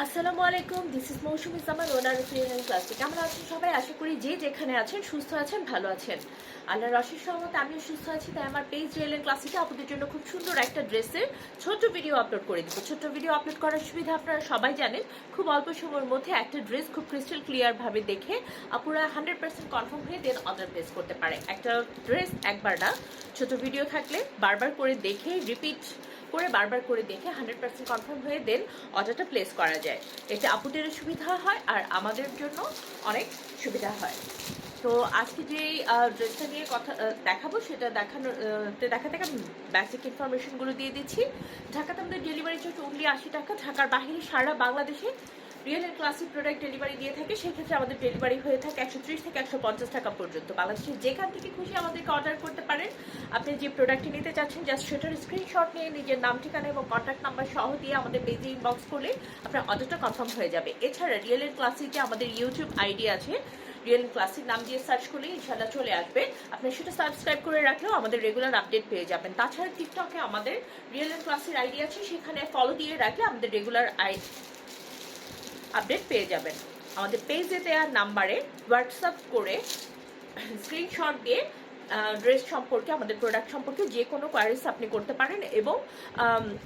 আসসালামু আলাইকুম, this is Moushumi Zaman, owner freelance ক্লাসে। কেমন আছেন সবাই? আশা করি যে যেখানে আছেন সুস্থ আছেন, ভালো আছেন। আল্লাহর অশেষ রহমতে আমিও সুস্থ আছি। তাই আমার পেজ রিয়েলেন ক্লাসিকে আপনাদের জন্য খুব সুন্দর একটা ড্রেসের ছোট্ট ভিডিও আপলোড করে দিব। ছোট্ট ভিডিও আপলোড করার সুবিধা আপনারা সবাই জানেন। খুব অল্প সময়ের মধ্যে একটা ড্রেস খুব ক্রিস্টাল ক্লিয়ারভাবে দেখে আপনারা 100% কনফার্ম হয়ে দেন অর্ডার প্লেস করতে পারে। একটা ড্রেস একবার না, ছোট ভিডিও থাকলে বারবার করে দেখে রিপিট করে বারবার করে দেখে 100% কনফার্ম হয়ে দেন অর্ডারটা প্লেস করা যায়। এতে আপুদেরও সুবিধা হয় আর আমাদের জন্য অনেক সুবিধা হয়। তো আজকে যে ড্রেসটা নিয়ে কথা দেখাবো সেটা দেখাতে আমি বেসিক ইনফরমেশনগুলো দিয়ে দিচ্ছি। ঢাকাতে আমাদের ডেলিভারি চার্জ অনলি 80 টাকা। ঢাকার বাইরে সারা বাংলাদেশে real and classic product delivery দিয়ে থাকে। সেক্ষেত্রে আমাদের ডেলিভারি হয়ে থাকে 130 থেকে 150 টাকা পর্যন্ত। বাংলাদেশের যেখান থেকে খুশি আমাদেরকে অর্ডার করতে পারেন। আপনি যে প্রোডাক্টটি নিতে চাচ্ছেন জাস্ট সেটার স্ক্রিনশট নিয়ে নিজের নাম, ঠিকানা এবং কন্ট্যাক্ট নাম্বার সহ দিয়ে আমাদের পেজে ইনবক্স করলে আপনার অর্ডারটা কনফার্ম হয়ে যাবে। এছাড়া রিয়েল এন্ড ক্লাসিকে আমাদের ইউটিউব আইডি আছে, রিয়েল এন্ড ক্লাসিক নাম দিয়ে সার্চ করলে ইনশাল্লাহ চলে আসবে। আপনি সেটা সাবস্ক্রাইব করে রাখলেও আমাদের রেগুলার আপডেট পেয়ে যাবেন। তাছাড়া টিকটকে আমাদের রিয়েল এন্ড ক্লাসিক আইডি আছে, সেখানে ফলো দিয়ে রাখলে আমাদের রেগুলার আপডেট পেয়ে যাবেন। আমাদের পেজে দেওয়া নাম্বারে হোয়াটসঅ্যাপ করে স্ক্রিনশট দিয়ে ড্রেস সম্পর্কে, আমাদের প্রোডাক্ট সম্পর্কে যে কোনো কোয়ারিজ আপনি করতে পারেন এবং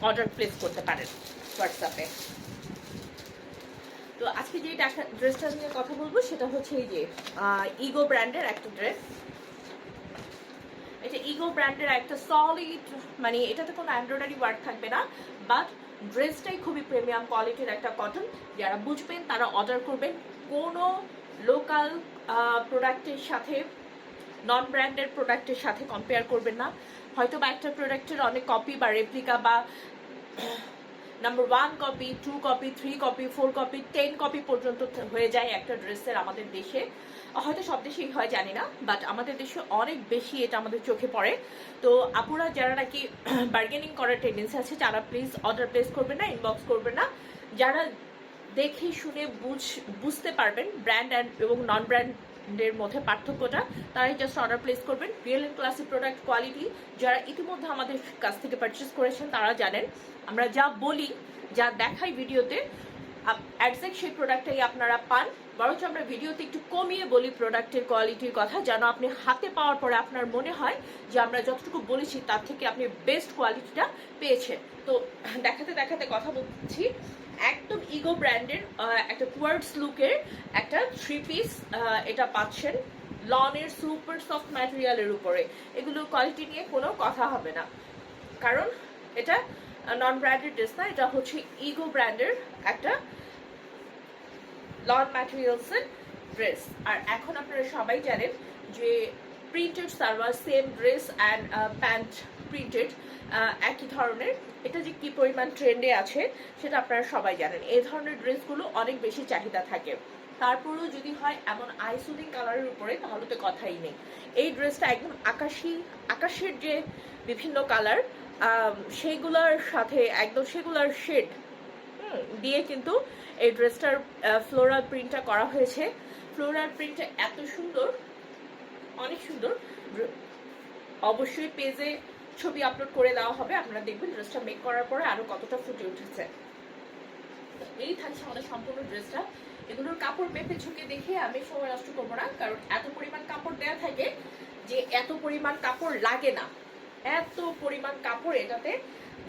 অর্ডার প্লেস করতে পারেন হোয়াটসঅ্যাপে। তো আজকে যে ড্রেসটা নিয়ে কথা বলবো সেটা হচ্ছে এই যে ইগো ব্র্যান্ডের একটা ড্রেস। এটা ইগো ব্র্যান্ডের একটা সলিড, মানে এটাতে কোনো এমব্রয়ডারি ওয়ার্ক থাকবে না, বাট ড্রেসটাই খুবই প্রিমিয়াম কোয়ালিটির একটা কটন। যারা বুঝবেন তারা অর্ডার করবেন। কোনো লোকাল প্রোডাক্টের সাথে, নন ব্র্যান্ডের প্রোডাক্টের সাথে কম্পেয়ার করবেন না। হয়তো বা একটা প্রোডাক্টের অনেক কপি বা রেপ্লিকা বা number 1 copy, 2 copy, 3 copy, 4 copy, 10 copy পর্যন্ত হয়ে যায় একটা ড্রেসের আমাদের দেশে। হয়তো সব দেশেই হয় জানি না, বাট আমাদের দেশে অনেক বেশি এটা আমাদের চোখে পড়ে। তো আপুরা যারা নাকি বার্গেনিং করার টেন্ডেন্সি আছে তারা প্লিজ অর্ডার প্লেস করবেন না, ইনবক্স করবেন না। যারা দেখে শুনে বুঝতে পারবেন ব্র্যান্ড এবং নন ব্র্যান্ডের মধ্যে পার্থক্যটা, তারাই জাস্ট অর্ডার প্লেস করবেন। Real and classic product quality যারা ইতিমধ্যে আমাদের কাছ থেকে পারচেস করেছেন তারা জানেন আমরা যা বলি, যা দেখাই ভিডিওতে একজ্যাক্ট সেই প্রোডাক্টটাই আপনারা পান। বরঞ্চ আমরা ভিডিওতে একটু কমিয়ে বলি প্রোডাক্টের কোয়ালিটির কথা, যেন আপনি হাতে পাওয়ার পরে আপনার মনে হয় যে আমরা যতটুকু বলেছি তার থেকে আপনি বেস্ট কোয়ালিটিটা পেয়েছেন। তো দেখাতে দেখাতে কথা বলছি। একদম ইগো ব্র্যান্ডের একটা কোয়ার্টস লুকের একটা 3 পিস এটা পাচ্ছেন লনের সুপার সফট ম্যাটেরিয়ালের উপরে। এগুলো কোয়ালিটি নিয়ে কোনো কথা হবে না, কারণ এটা নন ব্র্যান্ডেড ড্রেস না, এটা হচ্ছে ইগো ব্র্যান্ডের একটা লন ম্যাটেরিয়ালসের ড্রেস। আর এখন আপনারা সবাই জানেন যে printed salwar, same dress and pant printed একই ধরনের, এটা যে কি পরিমাণ ট্রেন্ডে আছে সেটা আপনারা সবাই জানেন। এই ধরনের ড্রেসগুলো অনেক বেশি চাহিদা থাকে। তারপরেও যদি হয় এমন আইসুদিং কালারের উপরে, তাহলে তো কথাই নেই। এই ড্রেসটা একদম আকাশের যে বিভিন্ন কালার সেগুলোর সাথে একদম সেগুলার শেড দিয়ে কিন্তু এই ড্রেসটার ফ্লোরাল প্রিন্টটা করা হয়েছে। ফ্লোরাল প্রিন্টটা এত সুন্দর, অনেক সুন্দর। অবশ্যই পেজে ছবি আপলোড করে দেওয়া হবে, আপনারা দেখবেন ড্রেসটা মেক করার পরে আরো কতটা ফুটে উঠেছে। এই থাকছে আমাদের সম্পূর্ণ ড্রেসটা। এগুলোর কাপড় মেপে ঝুঁকে দেখে আমি সময় নষ্ট করবো না, কারণ এত পরিমাণ কাপড় দেওয়া থাকে যে এত পরিমাণ কাপড় লাগে না, এত পরিমাণ কাপড় এটাতে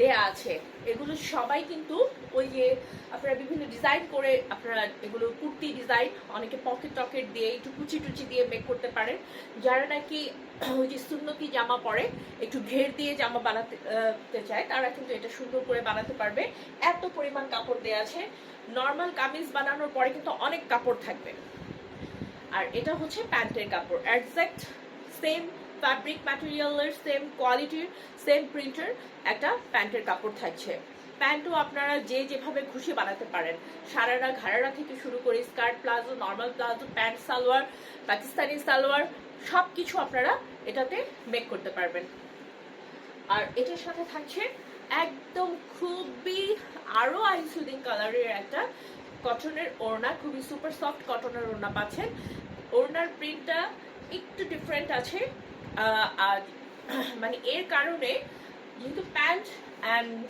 দেয়া আছে। এগুলো সবাই কিন্তু ওই যে আপনারা বিভিন্ন ডিজাইন করে আপনারা এগুলো কুর্তি ডিজাইন, অনেকে পকেট টকেট দিয়ে একটু কুচি টুচি দিয়ে মেক করতে পারেন। যারা নাকি ওই যে সুন্নতি জামা পরে একটু ঘের দিয়ে জামা বানাতে চায় তারা কিন্তু এটা সুন্দর করে বানাতে পারবে। এত পরিমাণ কাপড় দেয়া আছে। নর্মাল কামিজ বানানোর পরে কিন্তু অনেক কাপড় থাকবে। আর এটা হচ্ছে প্যান্টের কাপড়, একজ্যাক্ট সেম ফ্যাব্রিক ম্যাটেরিয়ালের, সেম কোয়ালিটির, সেম প্রিন্টের একটা প্যান্টের কাপড় থাকছে। প্যান্টও আপনারা যে যেভাবে খুশি বানাতে পারেন, সারারা ঘাড়ারা থেকে শুরু করে skirt, palazzo, normal palazzo, pant, salwar, Pakistani salwar, সব কিছু আপনারা এটাতে মেক করতে পারবেন। আর এটার সাথে থাকছে একদম খুবই আরো আইসুদিং কালারের একটা কটনের ওড়না, খুবই সুপার সফট কটনের ওড়না পাচ্ছেন। ওড়নার প্রিন্টটা একটু ডিফারেন্ট আছে, আর মানে এর কারণে যেহেতু প্যান্ট অ্যান্ড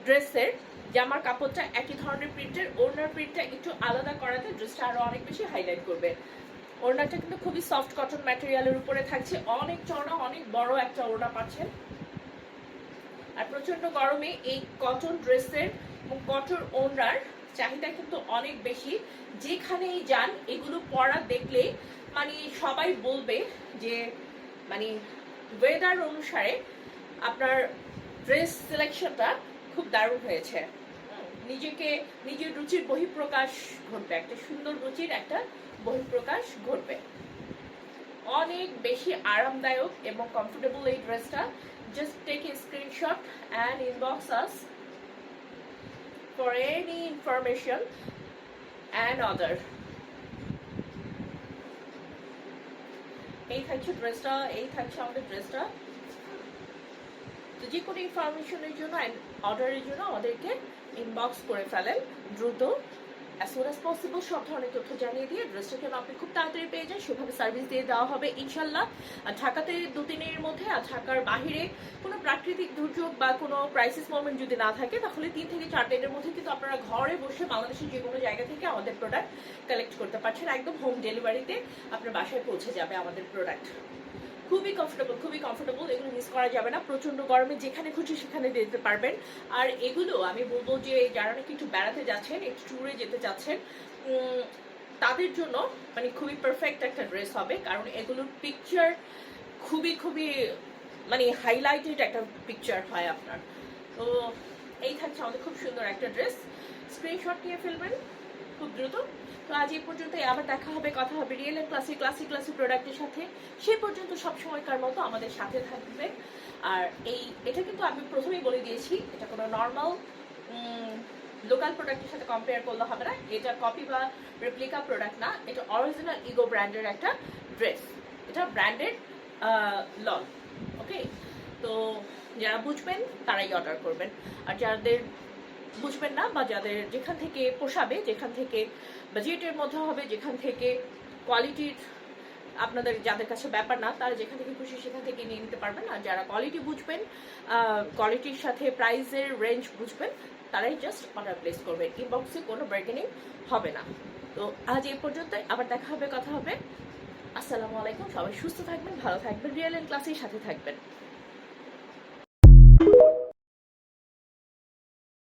ড্রেসের জামার কাপড়টা একই ধরনের প্রিন্টের, ওড়নার প্রিন্টটা একটু আলাদা করাতে ড্রেসটা আরো অনেক বেশি হাইলাইট করবে। ওড়নাটা কিন্তু খুবই সফট কটন ম্যাটেরিয়ালের উপরে থাকছে, অনেক চওড়া অনেক বড় একটা ওড়না পাচ্ছেন। আর প্রচন্ড গরমে এই কটন ড্রেসের এবং কটন ওড়নার চাহিদা কিন্তু অনেক বেশি। যেখানেই যান এগুলো পরা দেখলেই মানে সবাই বলবে যে মানে ওয়েদার অনুসারে আপনার ড্রেস সিলেকশনটা খুব দারুণ হয়েছে। নিজেকে নিজের রুচির বহিঃপ্রকাশ ঘটবে, একটা সুন্দর রুচির একটা বহিঃপ্রকাশ ঘটবে। অনেক বেশি আরামদায়ক এবং কমফোর্টেবল এই ড্রেসটা। Just take a screenshot and inbox us for any information and order. এই থাকছে ড্রেসটা, এই থাকছে আমাদের ড্রেসটা। তো যে কোনো ইনফরমেশনের জন্য অর্ডারের জন্য আমাদেরকে ইনবক্স করে ফেলেন দ্রুত, অ্যাজ সুন অ্যাজ পসিবল। সব ধরনের তথ্য জানিয়ে দিয়ে ড্রেসটা যেন আপনি খুব তাড়াতাড়ি পেয়ে যান সেভাবে সার্ভিস দিয়ে দেওয়া হবে ইনশাল্লাহ। আর ঢাকাতে 2-3 দিনের মধ্যে, আর ঢাকার বাহিরে কোনো প্রাকৃতিক দুর্যোগ বা কোনো ক্রাইসিস মোমেন্ট যদি না থাকে তাহলে 3 থেকে 4 দিনের মধ্যে কিন্তু আপনারা ঘরে বসে বাংলাদেশের যে কোনো জায়গা থেকে আমাদের প্রোডাক্ট কালেক্ট করতে পারছেন। একদম হোম ডেলিভারিতে আপনার বাসায় পৌঁছে যাবে আমাদের প্রোডাক্ট। খুবই কমফোর্টেবল, এগুলো মিস করা যাবে না। প্রচন্ড গরমে যেখানে খুশি সেখানে যেতে পারবেন। আর এগুলো আমি বলবো যে যারা নাকি একটু বেড়াতে যাচ্ছেন, একটু ট্যুরে যেতে চাচ্ছেন, তাদের জন্য মানে খুবই পারফেক্ট একটা ড্রেস হবে, কারণ এগুলোর পিকচার খুবই মানে হাইলাইটেড একটা পিকচার হয় আপনার। তো এই থাকছে আমাদের খুব সুন্দর একটা ড্রেস। স্ক্রিনশট নিয়ে ফেলবেন খুব দ্রুত। তো আজ এই পর্যন্ত, আবার দেখা হবে, কথা হবে রিয়েল এন্ড ক্লাসি প্রোডাক্টের সাথে। সেই পর্যন্ত সব সময়কার মতো আমাদের সাথে থাকবে। আর এটা কিন্তু আমি প্রথমেই বলে দিয়েছি, এটা কোনো নর্মাল লোকাল প্রোডাক্টের সাথে কম্পেয়ার করলে হবে না। এটা কপি বা রেপ্লিকা প্রোডাক্ট না, এটা অরিজিনাল ইগো ব্র্যান্ডের একটা ড্রেস। এটা ব্র্যান্ডেড লন। ওকে, তো যারা বুঝবেন তারাই অর্ডার করবেন। আর যাদের বুঝবেন না বা যাদের যেখান থেকে পোষাবে, যেখান থেকে বাজেটের মধ্যে হবে, যেখান থেকে কোয়ালিটির আপনাদের যাদের কাছে ব্যাপার না, তারা যেখান থেকে খুশি সেখান থেকে নিয়ে নিতে পারবেন। আর যারা কোয়ালিটি বুঝবেন, কোয়ালিটির সাথে প্রাইসের রেঞ্জ বুঝবেন, তারাই জাস্ট অর্ডার প্লেস করবেন। ইনবক্সে কোনো বার্গেনিং হবে না। তো আজ এই পর্যন্ত, আবার দেখা হবে, কথা হবে। আসসালামু আলাইকুম। সবাই সুস্থ থাকবেন, ভালো থাকবেন, রিয়েল এন্ড ক্লাসের সাথে থাকবেন।